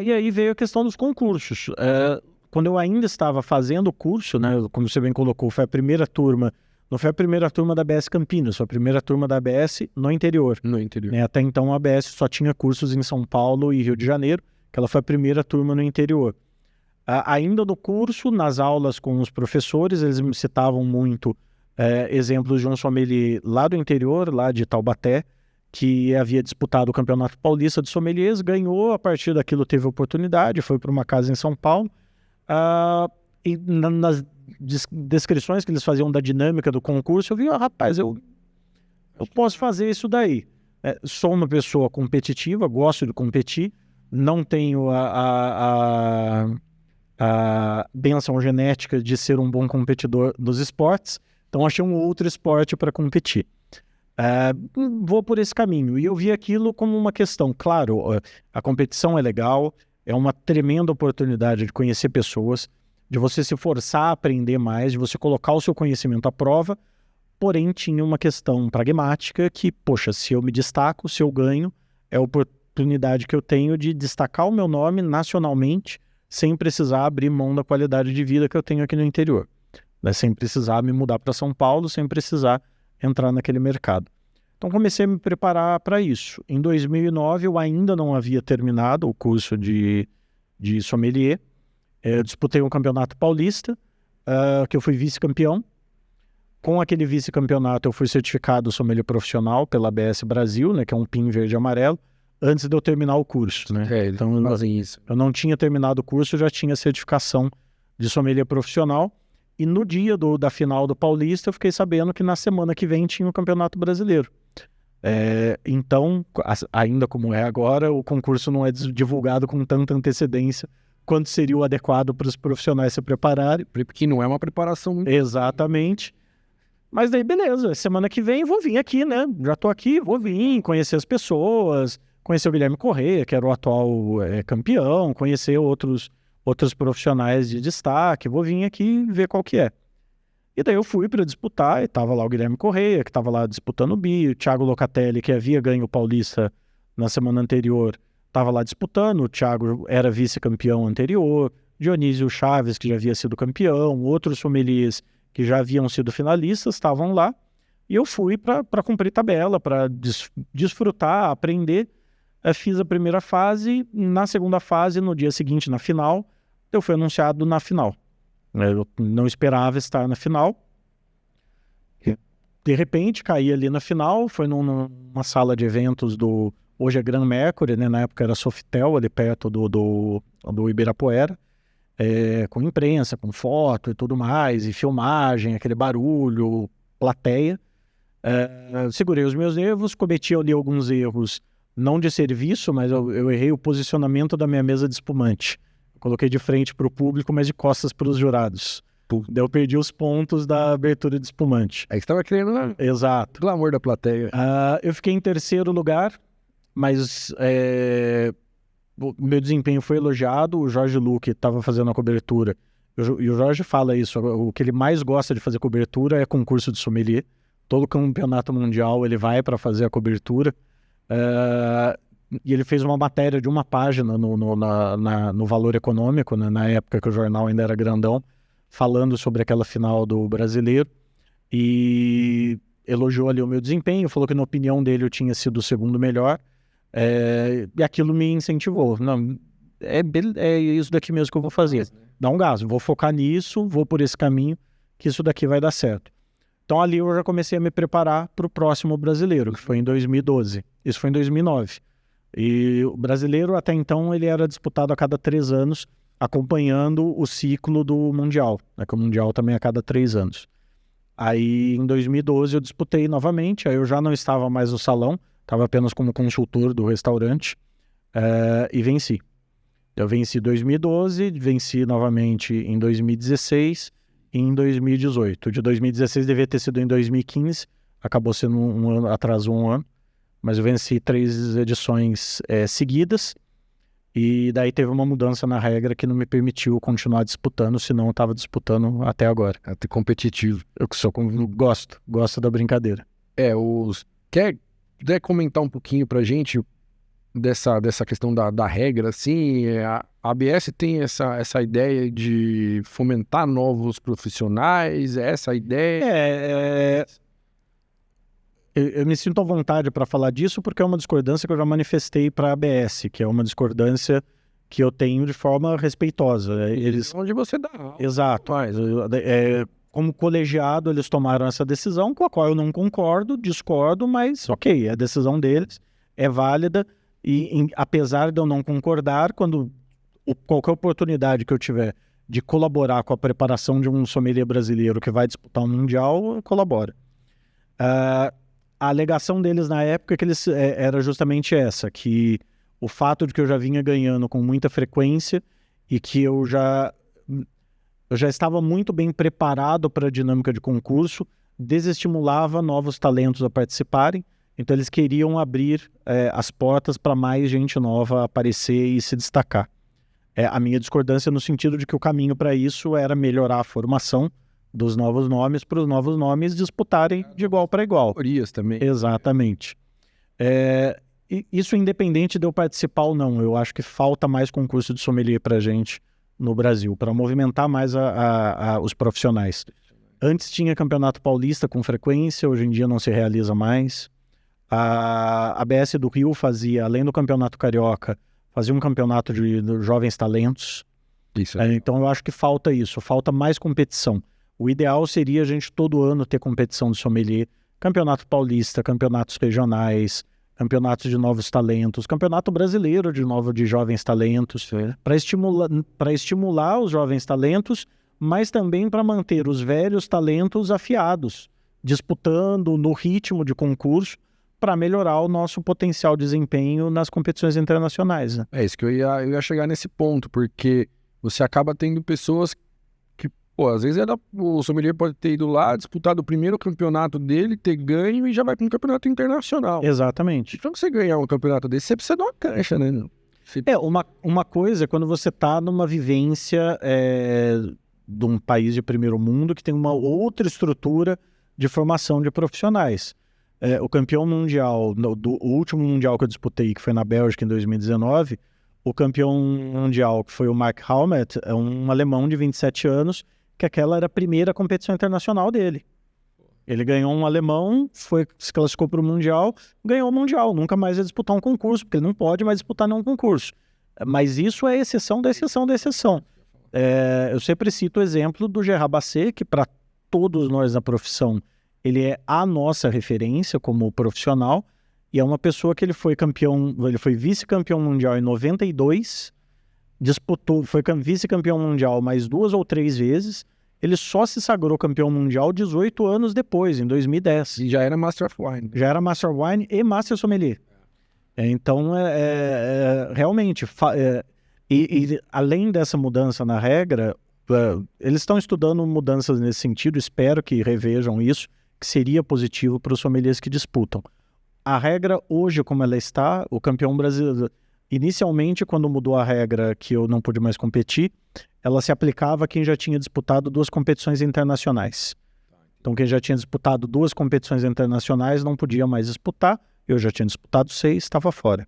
E aí veio a questão dos concursos. Quando eu ainda estava fazendo o curso, né, como você bem colocou, foi a primeira turma, não foi a primeira turma da ABS Campinas, foi a primeira turma da ABS no interior. No interior. Né? Até então a ABS só tinha cursos em São Paulo e Rio de Janeiro, que ela foi a primeira turma no interior. Ainda no curso, nas aulas com os professores, eles me citavam muito exemplos de um sommelier lá do interior, lá de Taubaté, que havia disputado o Campeonato Paulista de Sommeliers, ganhou, a partir daquilo teve oportunidade, foi para uma casa em São Paulo, e nas descrições que eles faziam da dinâmica do concurso, eu vi, rapaz, eu posso fazer isso daí. Sou uma pessoa competitiva, gosto de competir, não tenho a benção genética de ser um bom competidor dos esportes, então achei um outro esporte para competir. Vou por esse caminho. E eu vi aquilo como uma questão. Claro, a competição é legal, é uma tremenda oportunidade de conhecer pessoas, de você se forçar a aprender mais, de você colocar o seu conhecimento à prova, porém tinha uma questão pragmática que, poxa, se eu me destaco, se eu ganho, é a oportunidade que eu tenho de destacar o meu nome nacionalmente, sem precisar abrir mão da qualidade de vida que eu tenho aqui no interior. Sem precisar me mudar para São Paulo, sem precisar entrar naquele mercado. Então comecei a me preparar para isso. Em 2009 eu ainda não havia terminado o curso de sommelier. Eu disputei um campeonato paulista, que eu fui vice-campeão. Com aquele vice-campeonato eu fui certificado sommelier profissional pela ABS Brasil, né, que é um PIN verde e amarelo, antes de eu terminar o curso. Né? Então fazem isso. Eu não tinha terminado o curso, eu já tinha certificação de sommelier profissional. E no dia da final do Paulista, eu fiquei sabendo que na semana que vem tinha o Campeonato Brasileiro. Então, ainda como é agora, o concurso não é divulgado com tanta antecedência quanto seria o adequado para os profissionais se prepararem. Porque não é uma preparação muito... Exatamente. Mas daí, beleza, semana que vem vou vir aqui, né? Já tô aqui, vou vir, conhecer as pessoas, conhecer o Guilherme Correia, que era o atual campeão, conhecer outros profissionais de destaque, vou vir aqui ver qual que é. E daí eu fui para disputar, e estava lá o Guilherme Correia, que estava lá disputando o BI, o Thiago Locatelli, que havia ganho o Paulista na semana anterior, estava lá disputando, o Thiago era vice-campeão anterior, Dionísio Chaves, que já havia sido campeão, outros sommeliers que já haviam sido finalistas, estavam lá, e eu fui para cumprir tabela, para desfrutar, aprender. Fiz a primeira fase, na segunda fase, no dia seguinte, na final, eu fui anunciado na final. Eu não esperava estar na final. De repente, caí ali na final, foi numa sala de eventos hoje é Grand Mercury, né? Na época era Sofitel, ali perto do Ibirapuera, com imprensa, com foto e tudo mais, e filmagem, aquele barulho, plateia. Segurei os meus nervos, cometi ali alguns erros, não de serviço, mas eu errei o posicionamento da minha mesa de espumante. Coloquei de frente para o público, mas de costas para os jurados. Daí eu perdi os pontos da abertura de espumante. Aí você estava querendo, né? Exato. O glamour da plateia. Eu fiquei em terceiro lugar, mas o meu desempenho foi elogiado. O Jorge Luque estava fazendo a cobertura. E o Jorge fala isso, o que ele mais gosta de fazer cobertura é concurso de sommelier. Todo campeonato mundial ele vai para fazer a cobertura. E ele fez uma matéria de uma página no Valor Econômico, né, na época que o jornal ainda era grandão, falando sobre aquela final do Brasileiro, e elogiou ali o meu desempenho, falou que na opinião dele eu tinha sido o segundo melhor, e aquilo me incentivou. Não, é isso daqui mesmo que eu vou fazer. Dá um gás, vou focar nisso, vou por esse caminho, que isso daqui vai dar certo. Então ali eu já comecei a me preparar para o próximo Brasileiro, que foi em 2012. Isso foi em 2009. E o Brasileiro, até então, ele era disputado a cada 3 anos, acompanhando o ciclo do Mundial, né, que o Mundial também é a cada 3 anos. Aí, em 2012, eu disputei novamente, aí eu já não estava mais no salão, estava apenas como consultor do restaurante, e venci. Eu venci em 2012, venci novamente em 2016 e em 2018. De 2016 devia ter sido em 2015, acabou sendo um ano, atrasou um ano. Mas eu venci 3 edições seguidas, e daí teve uma mudança na regra que não me permitiu continuar disputando, senão eu estava disputando até agora. Até competitivo. Eu gosto da brincadeira. Quer comentar um pouquinho pra gente, dessa questão da regra, assim, a ABS tem essa ideia de fomentar novos profissionais, é essa a ideia? Eu me sinto à vontade para falar disso porque é uma discordância que eu já manifestei para a ABS, que é uma discordância que eu tenho de forma respeitosa. Eles... Onde você dá aula. Exato. Como colegiado, eles tomaram essa decisão, com a qual eu não concordo, discordo, mas ok, é a decisão deles, é válida, e apesar de eu não concordar, quando qualquer oportunidade que eu tiver de colaborar com a preparação de um sommelier brasileiro que vai disputar um mundial, eu colaboro. A alegação deles na época era justamente essa, que o fato de que eu já vinha ganhando com muita frequência e que eu já estava muito bem preparado para a dinâmica de concurso, desestimulava novos talentos a participarem, então eles queriam abrir as portas para mais gente nova aparecer e se destacar. A minha discordância no sentido de que o caminho para isso era melhorar a formação dos novos nomes para os novos nomes disputarem de igual para igual. Categorias também. Exatamente. Isso independente de eu participar ou não, eu acho que falta mais concurso de sommelier para a gente no Brasil, para movimentar mais os profissionais. Antes tinha campeonato paulista com frequência, hoje em dia não se realiza mais. A ABS do Rio fazia, além do campeonato carioca, fazia um campeonato de jovens talentos. Isso Então eu acho que falta isso, falta mais competição. O ideal seria a gente todo ano ter competição de sommelier, campeonato paulista, campeonatos regionais, campeonatos de novos talentos, campeonato brasileiro de jovens talentos, para estimular os jovens talentos, mas também para manter os velhos talentos afiados, disputando no ritmo de concurso, para melhorar o nosso potencial desempenho nas competições internacionais. Né? É isso que eu ia chegar nesse ponto, porque você acaba tendo pessoas que, pô, às vezes o sommelier pode ter ido lá, disputado o primeiro campeonato dele, ter ganho e já vai para um campeonato internacional. Exatamente. Então, você ganhar um campeonato desse, você precisa de uma cancha, né? Uma coisa é quando você está numa vivência de um país de primeiro mundo que tem uma outra estrutura de formação de profissionais. O campeão mundial, o último mundial que eu disputei, que foi na Bélgica em 2019, o campeão mundial, que foi o Mark Haumet, é um alemão de 27 anos, que aquela era a primeira competição internacional dele. Ele ganhou um alemão, se classificou para o Mundial, ganhou o Mundial, nunca mais ia disputar um concurso, porque ele não pode mais disputar nenhum concurso. Mas isso é exceção da exceção da exceção. Eu sempre cito o exemplo do Gerard Basset, que para todos nós na profissão, ele é a nossa referência como profissional, e é uma pessoa que ele foi vice-campeão mundial em 92, foi vice-campeão mundial mais 2 ou 3 vezes, ele só se sagrou campeão mundial 18 anos depois, em 2010. E já era Master of Wine. Já era Master of Wine e Master Sommelier. Então, realmente, além dessa mudança na regra, eles estão estudando mudanças nesse sentido, espero que revejam isso, que seria positivo para os sommeliers que disputam. A regra hoje, como ela está, o campeão brasileiro, inicialmente, quando mudou a regra que eu não pude mais competir, ela se aplicava a quem já tinha disputado 2 competições internacionais. Então, quem já tinha disputado 2 competições internacionais não podia mais disputar. Eu já tinha disputado 6, estava fora.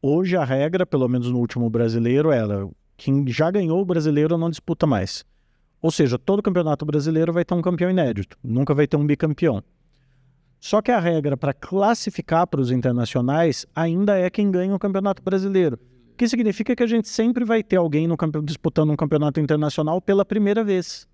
Hoje, a regra, pelo menos no último brasileiro, era quem já ganhou o brasileiro não disputa mais. Ou seja, todo campeonato brasileiro vai ter um campeão inédito, nunca vai ter um bicampeão. Só que a regra para classificar para os internacionais ainda é quem ganha o campeonato brasileiro. O que significa que a gente sempre vai ter alguém disputando um campeonato internacional pela primeira vez.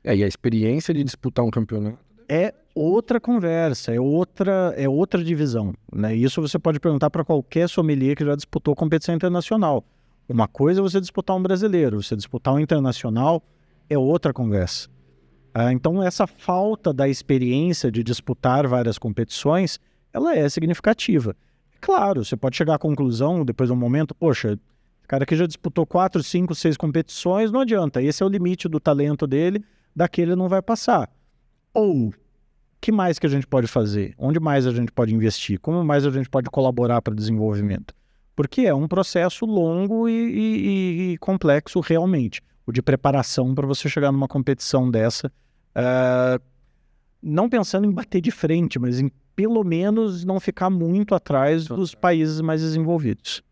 E a experiência de disputar um campeonato é outra conversa, é outra divisão. Né? Isso você pode perguntar para qualquer sommelier que já disputou competição internacional. Uma coisa é você disputar um brasileiro, você disputar um internacional é outra conversa. Então essa falta da experiência de disputar várias competições, ela é significativa. Claro, você pode chegar à conclusão, depois de um momento, poxa, o cara que já disputou 4, 5, 6 competições, não adianta, esse é o limite do talento dele, daquele não vai passar. Ou, o que mais que a gente pode fazer? Onde mais a gente pode investir? Como mais a gente pode colaborar para o desenvolvimento? Porque é um processo longo e complexo realmente, o de preparação para você chegar numa competição dessa, não pensando em bater de frente, mas em pelo menos não ficar muito atrás dos países mais desenvolvidos.